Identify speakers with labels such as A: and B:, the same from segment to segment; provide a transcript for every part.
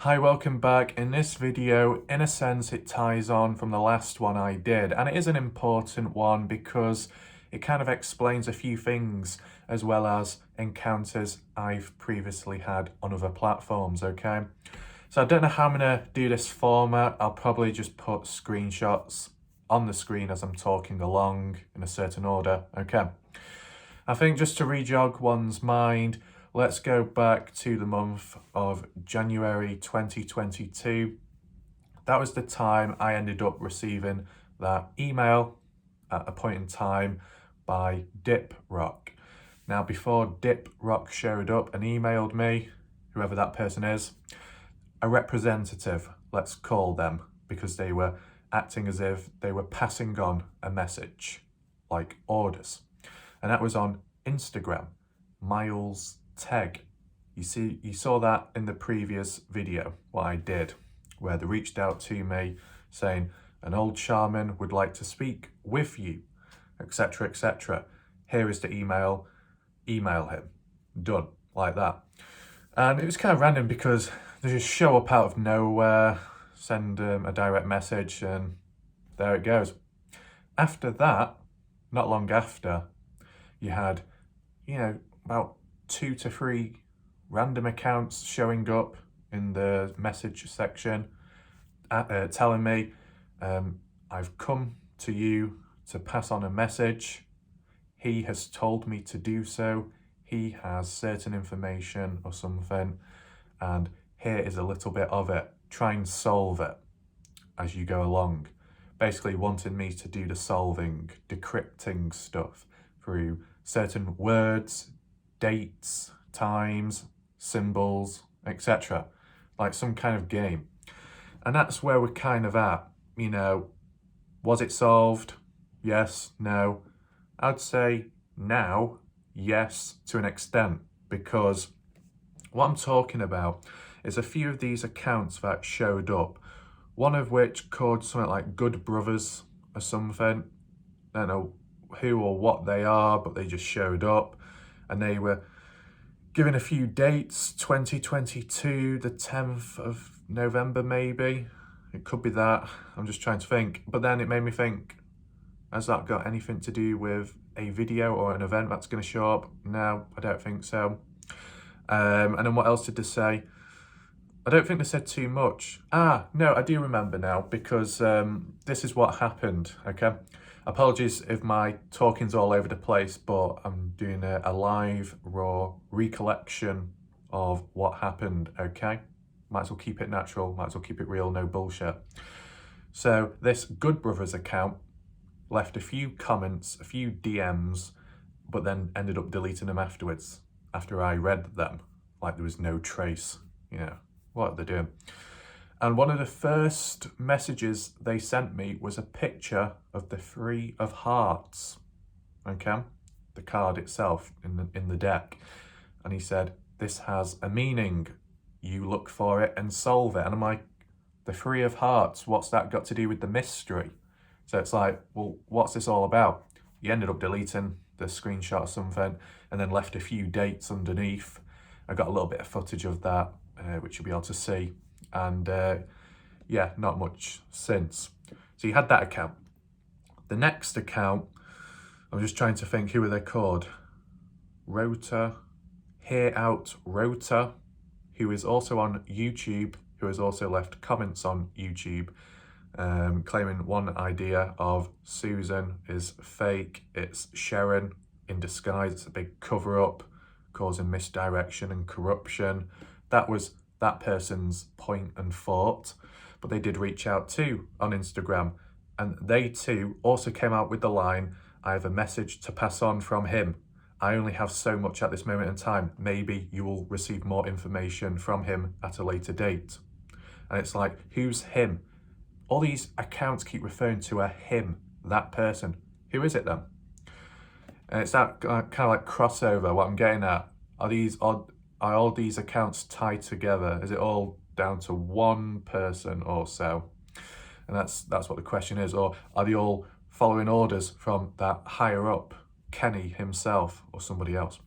A: Hi, welcome back. In this video, in a sense, it ties on from the last one I did, and it is an important one because it kind of explains a few things as well as encounters I've previously had on other platforms, okay? So I don't know how I'm gonna do this format. I'll probably just put screenshots on the screen as I'm talking along in a certain order, okay? I think just to rejog one's mind, let's go back to the month of January 2022. That was the time I ended up receiving that email at a point in time by Dip Rock. Now, before Dip Rock showed up and emailed me, whoever that person is, a representative, let's call them, because they were acting as if they were passing on a message, like orders. And that was on Instagram, Miles Teg. You saw that in the previous video, what I did, where they reached out to me saying, an old shaman would like to speak with you, etc., etc. Here is the email him. Done, like that. And it was kind of random because they just show up out of nowhere, send a direct message, and there it goes. After that, not long after, you had, about 2 to 3 random accounts showing up in the message section telling me, I've come to you to pass on a message. He has told me to do so. He has certain information or something, and here is a little bit of it. Try and solve it as you go along. Basically wanted me to do the solving, decrypting stuff through certain words, dates, times, symbols, etc. Like some kind of game. And that's where we're kind of at, was it solved? Yes, no. I'd say now, yes, to an extent, because what I'm talking about is a few of these accounts that showed up, one of which called something like Good Brothers or something. I don't know who or what they are, but they just showed up and they were given a few dates, 2022, the 10th of November maybe. It could be that, I'm just trying to think. But then it made me think, has that got anything to do with a video or an event that's going to show up? No, I don't think so. And then what else did they say? I don't think they said too much. No, I do remember now, because this is what happened, okay? Apologies if my talking's all over the place, but I'm doing a live, raw recollection of what happened, okay? Might as well keep it natural, might as well keep it real, no bullshit. So this Good Brothers account left a few comments, a few DMs, but then ended up deleting them afterwards, after I read them, like there was no trace, what are they doing? And one of the first messages they sent me was a picture of the 3 of Hearts, okay? The card itself in the deck. And he said, this has a meaning. You look for it and solve it. And I'm like, the 3 of Hearts, what's that got to do with the mystery? So it's like, well, what's this all about? He ended up deleting the screenshot or something and then left a few dates underneath. I got a little bit of footage of that, which you'll be able to see. And yeah, not much since. So you had that account. The next account, I'm just trying to think, who are they called? Rota, Hear Out Rota, who is also on YouTube, who has also left comments on YouTube, claiming one idea of Susan is fake, it's Sharon in disguise, it's a big cover-up, causing misdirection and corruption. That was that person's point and thought, but they did reach out too on Instagram, and they too also came out with the line, I have a message to pass on from him. I only have so much at this moment in time. Maybe you will receive more information from him at a later date. And it's like, who's him? All these accounts keep referring to a him, that person. Who is it then? And it's that kind of like crossover, what I'm getting at. Are all these accounts tied together? Is it all down to one person or so? And that's what the question is. Or are they all following orders from that higher up, Kenny himself or somebody else?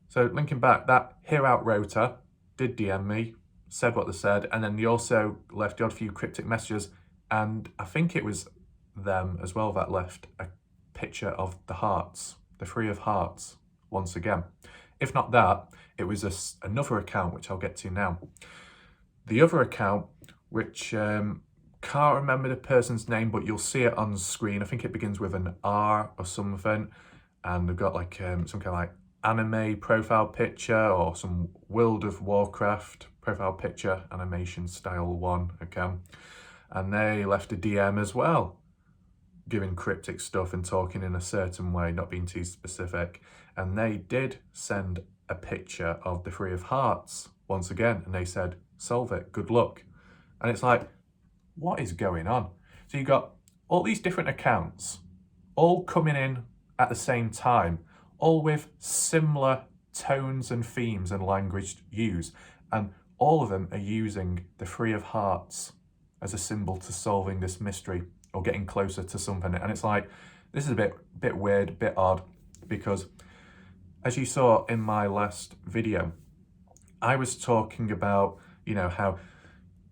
A: So linking back, that Hear Out Rota did DM me said what they said, and then they also left the odd few cryptic messages, and I think it was them as well that left a picture of the hearts, the three of hearts, once again. If not that, it was another account, which I'll get to now. The other account, which can't remember the person's name, but you'll see it on screen. I think it begins with an R or something, and they've got like some kind of like anime profile picture or some World of Warcraft profile picture, animation style one again. And they left a DM as well, giving cryptic stuff and talking in a certain way, not being too specific. And they did send a picture of the three of hearts once again, and they said, solve it, good luck. And it's like, what is going on? So you got all these different accounts all coming in at the same time, all with similar tones and themes and language used, and all of them are using the three of hearts as a symbol to solving this mystery or getting closer to something. And it's like, this is a bit weird, a bit odd, because as you saw in my last video, I was talking about, you know, how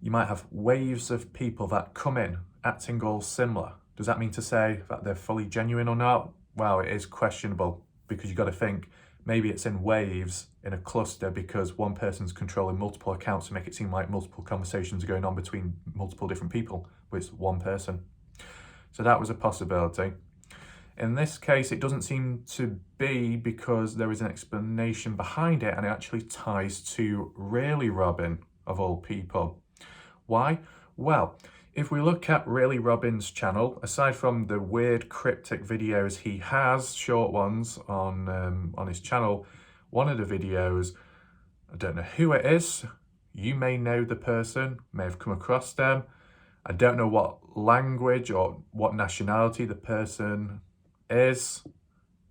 A: you might have waves of people that come in acting all similar. Does that mean to say that they're fully genuine or not? Well, it is questionable, because you've got to think maybe it's in waves, in a cluster, because one person's controlling multiple accounts to make it seem like multiple conversations are going on between multiple different people with one person. So that was a possibility. In this case, it doesn't seem to be, because there is an explanation behind it, and it actually ties to Really Robin, of all people. Why? Well, if we look at Really Robin's channel, aside from the weird cryptic videos he has, short ones on his channel, one of the videos, I don't know who it is, you may know the person, may have come across them, I don't know what language or what nationality the person is.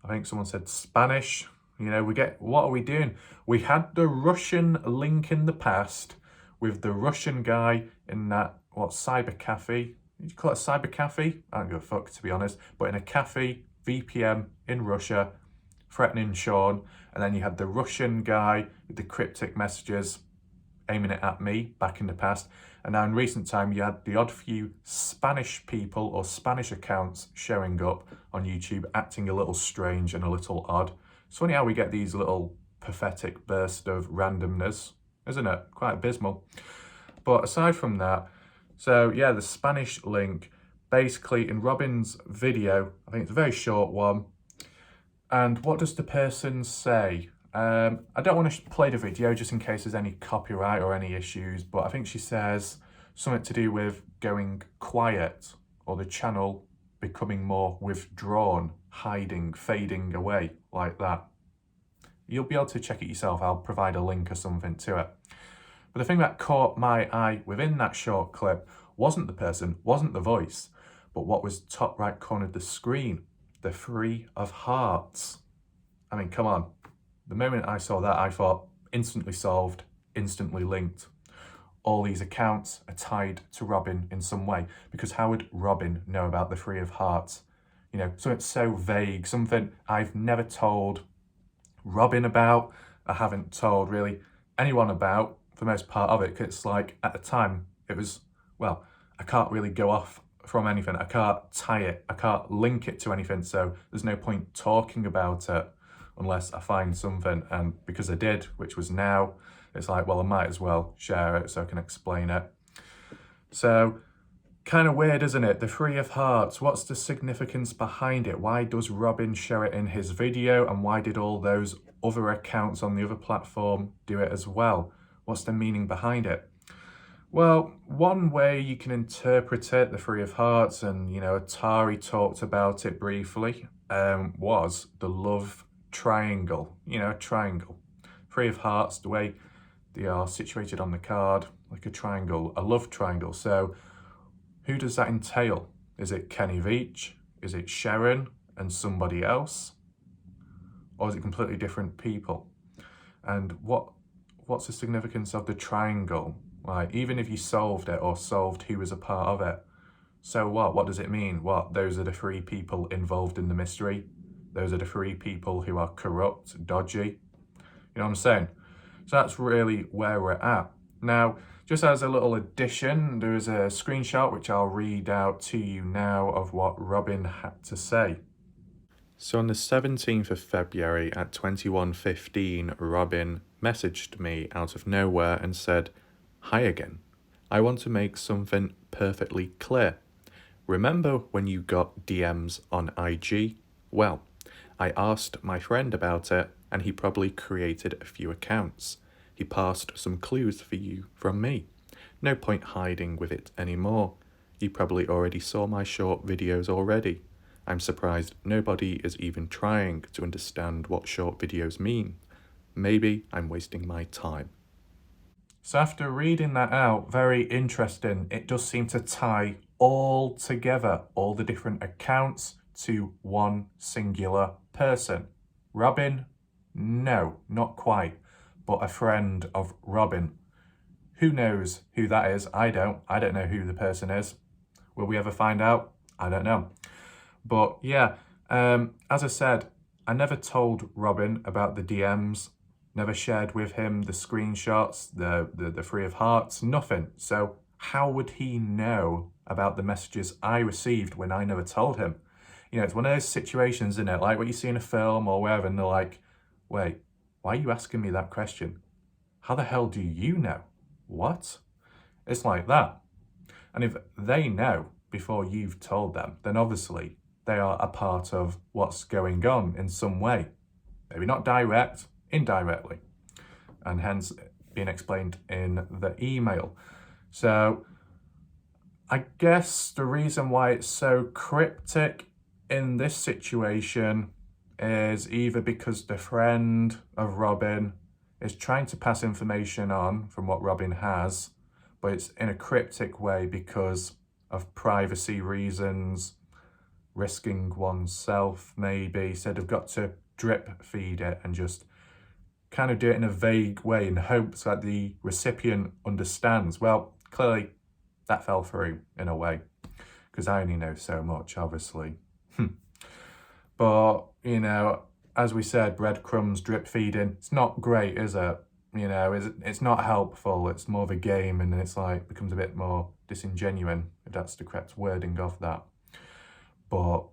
A: I think someone said Spanish. You know, what are we doing? We had the Russian link in the past with the Russian guy in that, cyber cafe? Did you call it a cyber cafe? I don't give a fuck, to be honest. But in a cafe, VPN in Russia, threatening Sean. And then you had the Russian guy with the cryptic messages aiming it at me back in the past. And now in recent time, you had the odd few Spanish people or Spanish accounts showing up on YouTube, acting a little strange and a little odd. It's funny how we get these little pathetic bursts of randomness, isn't it? Quite abysmal. But aside from that, so yeah, the Spanish link, basically in Robin's video, I think it's a very short one. And what does the person say? I don't want to play the video just in case there's any copyright or any issues, but I think she says something to do with going quiet or the channel becoming more withdrawn, hiding, fading away, like that. You'll be able to check it yourself. I'll provide a link or something to it. But the thing that caught my eye within that short clip wasn't the person, wasn't the voice, but what was top right corner of the screen, the three of hearts. I mean, come on. The moment I saw that, I thought instantly solved, instantly linked. All these accounts are tied to Robin in some way, because how would Robin know about the three of hearts? You know, something so vague, something I've never told Robin about, I haven't told really anyone about for the most part of it, because it's like at the time it was, well, I can't really go off from anything. I can't tie it, I can't link it to anything, so there's no point talking about it unless I find something. And because I did, which was now, it's like, well, I might as well share it so I can explain it. So kind of weird, isn't it? The three of hearts, what's the significance behind it? Why does Robin show it in his video, and why did all those other accounts on the other platform do it as well? What's the meaning behind it? Well, one way you can interpret it, the three of hearts, and you know, Atari talked about it briefly, was the love triangle. You know, a triangle. Three of hearts, the way they are situated on the card, like a triangle, a love triangle. So who does that entail? Is it Kenny Veach? Is it Sharon and somebody else? Or is it completely different people? And what's the significance of the triangle? Like, even if you solved it or solved who was a part of it, so what? What does it mean? What? Those are the three people involved in the mystery. Those are the three people who are corrupt, dodgy. You know what I'm saying? So that's really where we're at. Now, just as a little addition, there is a screenshot which I'll read out to you now of what Robin had to say. So on the 17th of February at 21:15, Robin messaged me out of nowhere and said, "Hi again. I want to make something perfectly clear. Remember when you got DMs on IG? Well, I asked my friend about it and he probably created a few accounts. He passed some clues for you from me. No point hiding with it anymore. You probably already saw my short videos already. I'm surprised nobody is even trying to understand what short videos mean. Maybe I'm wasting my time." So after reading that out, very interesting, it does seem to tie all together, all the different accounts to one singular person. Robin? No, not quite, but a friend of Robin. Who knows who that is? I don't know who the person is. Will we ever find out? I don't know. But yeah, as I said, I never told Robin about the DMs, never shared with him the screenshots, the three of hearts, nothing. So how would he know about the messages I received when I never told him? You know, it's one of those situations, isn't it? Like what you see in a film or wherever, and they're like, wait, why are you asking me that question? How the hell do you know? What? It's like that. And if they know before you've told them, then obviously they are a part of what's going on in some way. Maybe not direct, indirectly. And hence being explained in the email. So I guess the reason why it's so cryptic in this situation is either because the friend of Robin is trying to pass information on from what Robin has, but it's in a cryptic way because of privacy reasons, risking oneself maybe, so they've got to drip feed it and just kind of do it in a vague way in hopes that the recipient understands. Well, clearly that fell through in a way, because I only know so much, obviously. But, you know, as we said, breadcrumbs, drip feeding, it's not great, is it? You know, it's not helpful. It's more of a game, and it's like becomes a bit more disingenuous, if that's the correct wording of that. But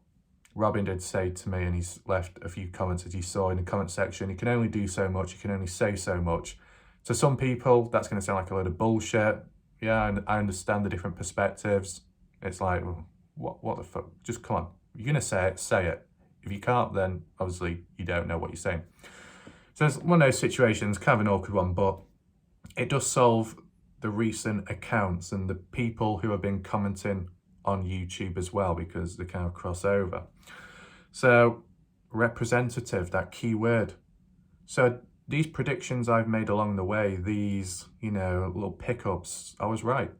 A: Robin did say to me, and he's left a few comments as you saw in the comment section, you can only do so much, you can only say so much. To some people, that's going to sound like a load of bullshit. Yeah, and I understand the different perspectives. It's like, well, what the fuck? Just come on. If you're going to say it, say it. If you can't, then obviously you don't know what you're saying. So it's one of those situations, kind of an awkward one, but it does solve the recent accounts and the people who have been commenting on YouTube as well, because they kind of cross over. So representative, that key word. So these predictions I've made along the way, these, you know, little pickups, I was right.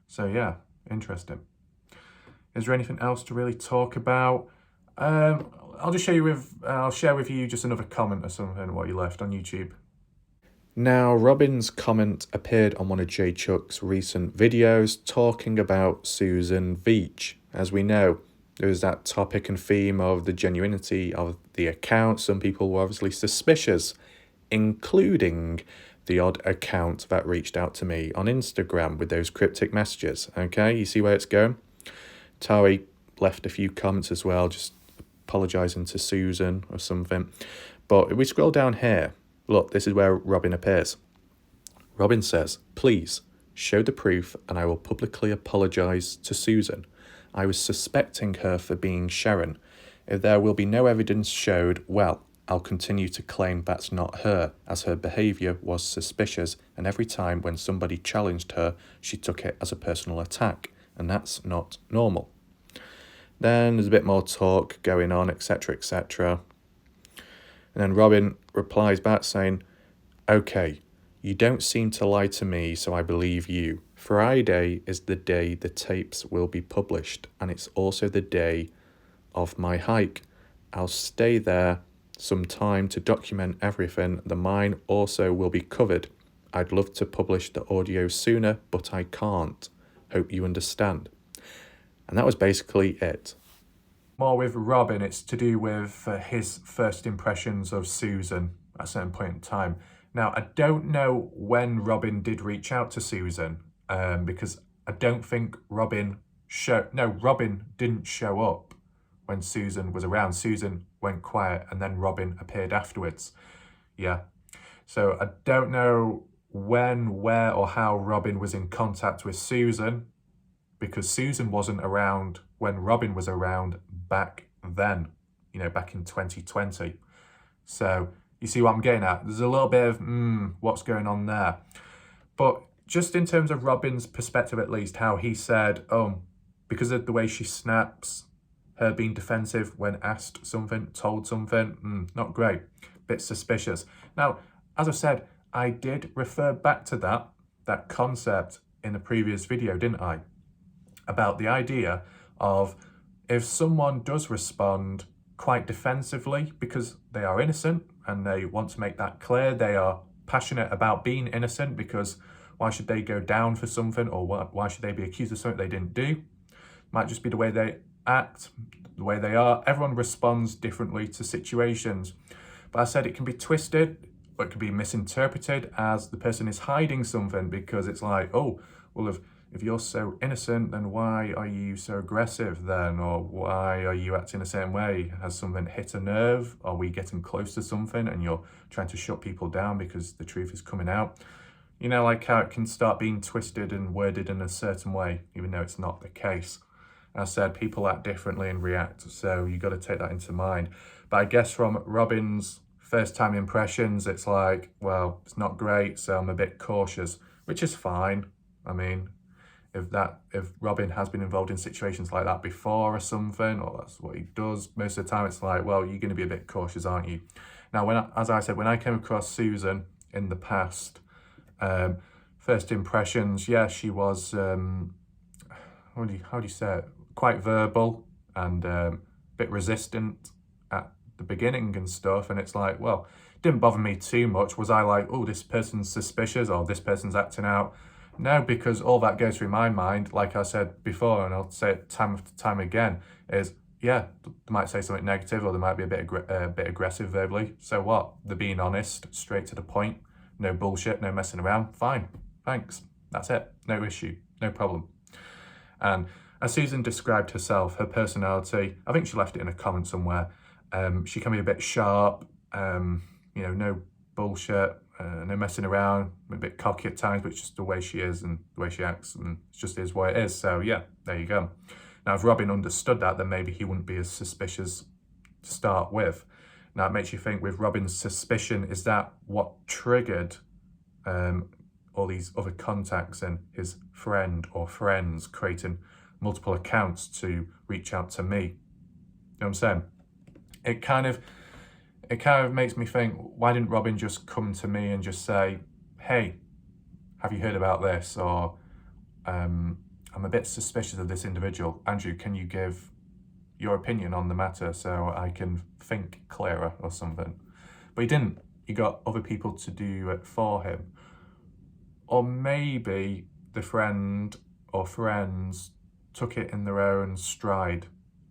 A: So yeah, interesting. Is there anything else to really talk about? I'll share with you just another comment or something what you left on YouTube. Now, Robin's comment appeared on one of Jay Chuck's recent videos talking about Susan Veach. As we know, there was that topic and theme of the genuinity of the account. Some people were obviously suspicious, including the odd account that reached out to me on Instagram with those cryptic messages. Okay, you see where it's going? Tari left a few comments as well, just apologising to Susan or something. But if we scroll down here, look, this is where Robin appears. Robin says, "Please, show the proof and I will publicly apologise to Susan. I was suspecting her for being Sharon. If there will be no evidence showed, well, I'll continue to claim that's not her, as her behaviour was suspicious, and every time when somebody challenged her, she took it as a personal attack, and that's not normal." Then there's a bit more talk going on, etc., etc. And then Robin replies back saying, "Okay, you don't seem to lie to me, so I believe you. Friday is the day the tapes will be published, and it's also the day of my hike. I'll stay there some time to document everything. The mine also will be covered. I'd love to publish the audio sooner, but I can't. Hope you understand." And that was basically it. More with Robin, it's to do with his first impressions of Susan at a certain point in time. Now, I don't know when Robin did reach out to Susan, because I don't think Robin didn't show up when Susan was around. Susan went quiet and then Robin appeared afterwards. Yeah. So I don't know when, where, or how Robin was in contact with Susan, because Susan wasn't around when Robin was around back then, back in 2020. So you see what I'm getting at? There's a little bit of, what's going on there? But just in terms of Robin's perspective, at least, how he said, because of the way she snaps, her being defensive when asked something, told something, not great, bit suspicious. Now, as I said, I did refer back to that concept in a previous video, didn't I? About the idea of if someone does respond quite defensively because they are innocent and they want to make that clear, they are passionate about being innocent, because why should they go down for something, or why should they be accused of something they didn't do? Might just be the way they act, the way they are. Everyone responds differently to situations. But I said it can be twisted, or it can be misinterpreted as the person is hiding something, because it's like, oh, well, if you're so innocent, then why are you so aggressive then? Or why are you acting a certain way? Has something hit a nerve? Are we getting close to something and you're trying to shut people down because the truth is coming out? Like how it can start being twisted and worded in a certain way, even though it's not the case. As I said, people act differently and react, so you got to take that into mind. But I guess from Robin's first time impressions, it's like, well, it's not great, so I'm a bit cautious, which is fine. I mean, if Robin has been involved in situations like that before or something, or that's what he does most of the time, it's like, well, you're going to be a bit cautious, aren't you? Now, as I said, when I came across Susan in the past, first impressions, yeah, she was, how do you say it? Quite verbal and a bit resistant at the beginning and stuff. And it's like, well, it didn't bother me too much. Was I like, oh, this person's suspicious or this person's acting out? No, because all that goes through my mind, like I said before, and I'll say it time after time again, is, yeah, they might say something negative, or they might be a bit aggressive verbally. So what? They're being honest, straight to the point, no bullshit, no messing around. Fine, thanks. That's it. No issue, no problem. And as Susan described herself, her personality, I think she left it in a comment somewhere. She can be a bit sharp, no bullshit, no messing around, a bit cocky at times, but it's just the way she is and the way she acts, and it just is what it is. So yeah, there you go. Now, if Robin understood that, then maybe he wouldn't be as suspicious to start with. Now, it makes you think, with Robin's suspicion, is that what triggered all these other contacts and his friend or friends creating multiple accounts to reach out to me? You know what I'm saying? It kind of makes me think, why didn't Robin just come to me and just say, hey, have you heard about this? Or I'm a bit suspicious of this individual. Andrew, can you give your opinion on the matter so I can think clearer or something? But he didn't. He got other people to do it for him. Or maybe the friend or friends took it in their own stride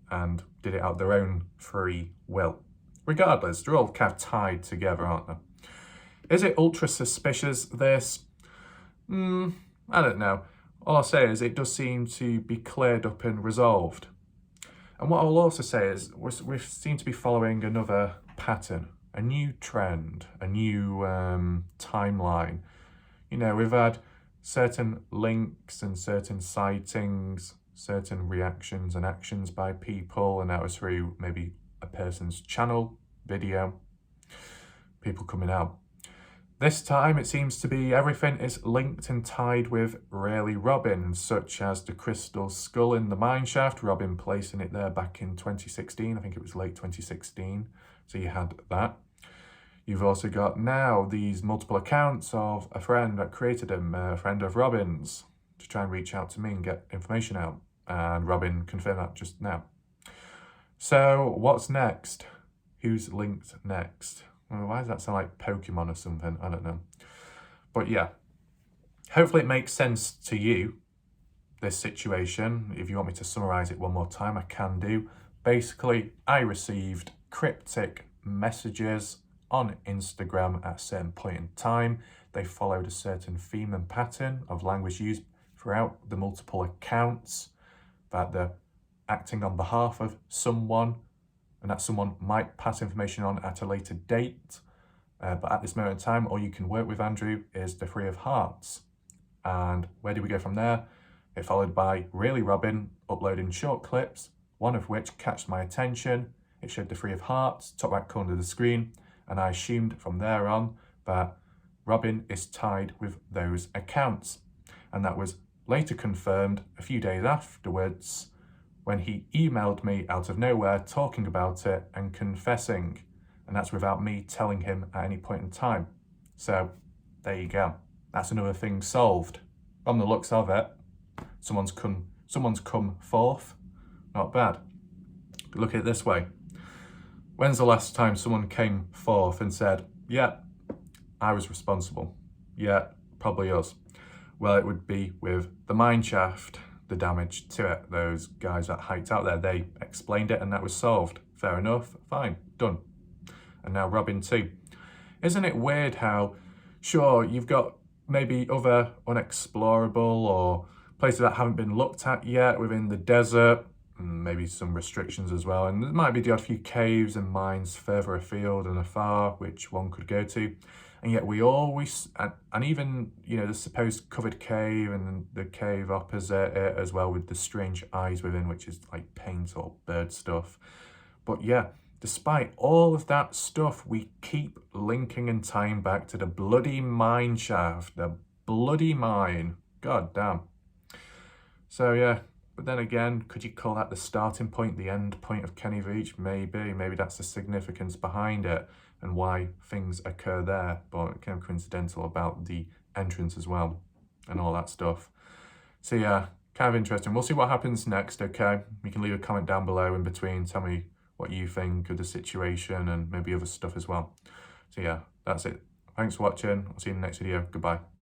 A: and did it out their own free will. Regardless, they're all kind of tied together, aren't they? Is it ultra suspicious, this? I don't know. All I'll say is it does seem to be cleared up and resolved. And what I'll also say is we seem to be following another pattern, a new trend, a new timeline. We've had certain links and certain sightings, certain reactions and actions by people, and that was through maybe a person's channel, video, people coming out. This time it seems to be everything is linked and tied with really Robin, such as the crystal skull in the mineshaft, Robin placing it there back in 2016, I think it was late 2016, so you had that. You've also got now these multiple accounts of a friend that created him, a friend of Robin's, to try and reach out to me and get information out, and Robin confirmed that just now. So what's next? Who's linked next? Well, why does that sound like Pokemon or something? I don't know. But yeah, hopefully it makes sense to you, this situation. If you want me to summarize it one more time, I can do. Basically, I received cryptic messages on Instagram at a certain point in time. They followed a certain theme and pattern of language used throughout the multiple accounts, that they're acting on behalf of someone, and that someone might pass information on at a later date. But at this moment in time, all you can work with, Andrew, is the Three of Hearts. And where do we go from there? It followed by Really Robin uploading short clips, one of which catched my attention. It showed the Three of Hearts, top right corner of the screen, and I assumed from there on that Robin is tied with those accounts. And that was later confirmed a few days afterwards when he emailed me out of nowhere talking about it and confessing. And that's without me telling him at any point in time. So there you go. That's another thing solved. From the looks of it, someone's come forth. Not bad. Look at it this way. When's the last time someone came forth and said, yeah, I was responsible? Yeah, probably us. Well, it would be with the mineshaft, the damage to it. Those guys that hiked out there, they explained it and that was solved. Fair enough, fine, done. And now Robin too. Isn't it weird how, sure, you've got maybe other unexplorable or places that haven't been looked at yet within the desert, maybe some restrictions as well, and there might be the odd few caves and mines further afield and afar which one could go to, and yet we always, and even, you know, the supposed covered cave and the cave opposite it as well with the strange eyes within, which is like paint or bird stuff. But yeah, despite all of that stuff, we keep linking and tying back to the bloody mine shaft, the bloody mine. God damn. So yeah, but then again, could you call that the starting point, the end point of Kenny Veach? Maybe that's the significance behind it and why things occur there. But kind of coincidental about the entrance as well and all that stuff. So yeah, kind of interesting. We'll see what happens next, okay? You can leave a comment down below in between, tell me what you think of the situation and maybe other stuff as well. So yeah, that's it. Thanks for watching. I'll see you in the next video. Goodbye.